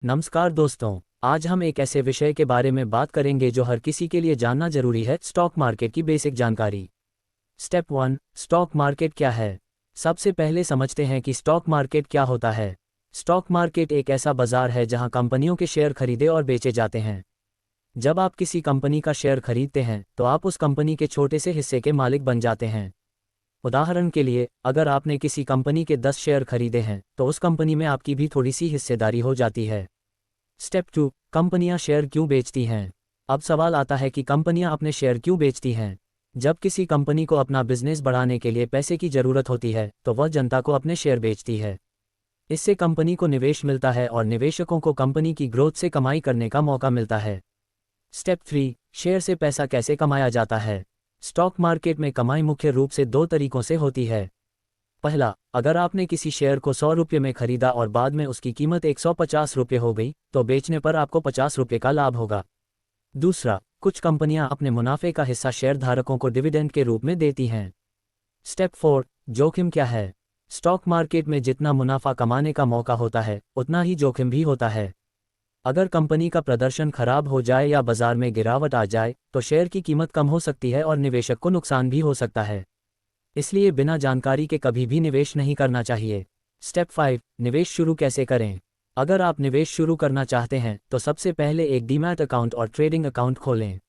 नमस्कार दोस्तों, आज हम एक ऐसे विषय के बारे में बात करेंगे जो हर किसी के लिए जानना जरूरी है, स्टॉक मार्केट की बेसिक जानकारी। स्टेप 1, स्टॉक मार्केट क्या है। सबसे पहले समझते हैं कि स्टॉक मार्केट क्या होता है। स्टॉक मार्केट एक ऐसा बाजार है जहां कंपनियों के शेयर खरीदे और बेचे जाते हैं। जब आप किसी कंपनी का शेयर खरीदते हैं तो आप उस कंपनी के छोटे से हिस्से के मालिक बन जाते हैं। उदाहरण के लिए, अगर आपने किसी कंपनी के 10 शेयर खरीदे हैं तो उस कंपनी में आपकी भी थोड़ी सी हिस्सेदारी हो जाती है। स्टेप 2, कंपनियां शेयर क्यों बेचती हैं। अब सवाल आता है कि कंपनियां अपने शेयर क्यों बेचती हैं। जब किसी कंपनी को अपना बिजनेस बढ़ाने के लिए पैसे की ज़रूरत होती है तो वह जनता को अपने शेयर बेचती है। इससे कंपनी को निवेश मिलता है और निवेशकों को कंपनी की ग्रोथ से कमाई करने का मौका मिलता है। स्टेप 3, शेयर से पैसा कैसे कमाया जाता है। स्टॉक मार्केट में कमाई मुख्य रूप से 2 तरीकों से होती है। पहला, अगर आपने किसी शेयर को 100 रुपये में खरीदा और बाद में उसकी कीमत 150 रुपये हो गई तो बेचने पर आपको 50 रुपये का लाभ होगा। दूसरा, कुछ कंपनियां अपने मुनाफे का हिस्सा शेयर धारकों को डिविडेंड के रूप में देती हैं। स्टेप 4, जोखिम क्या है। स्टॉक मार्केट में जितना मुनाफा कमाने का मौका होता है उतना ही जोखिम भी होता है। अगर कंपनी का प्रदर्शन खराब हो जाए या बाजार में गिरावट आ जाए तो शेयर की कीमत कम हो सकती है और निवेशक को नुकसान भी हो सकता है। इसलिए बिना जानकारी के कभी भी निवेश नहीं करना चाहिए। स्टेप 5, निवेश शुरू कैसे करें। अगर आप निवेश शुरू करना चाहते हैं तो सबसे पहले एक डीमैट अकाउंट और ट्रेडिंग अकाउंट खोलें।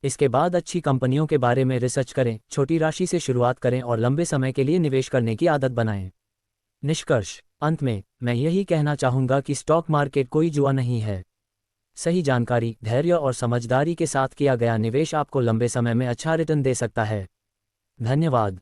इसके बाद अच्छी कंपनियों के बारे में रिसर्च करें, छोटी राशि से शुरुआत करें और लंबे समय के लिए निवेश करने की आदत बनाएं। निष्कर्ष, अंत में मैं यही कहना चाहूँगा कि स्टॉक मार्केट कोई जुआ नहीं है। सही जानकारी, धैर्य और समझदारी के साथ किया गया निवेश आपको लंबे समय में अच्छा रिटर्न दे सकता है। धन्यवाद।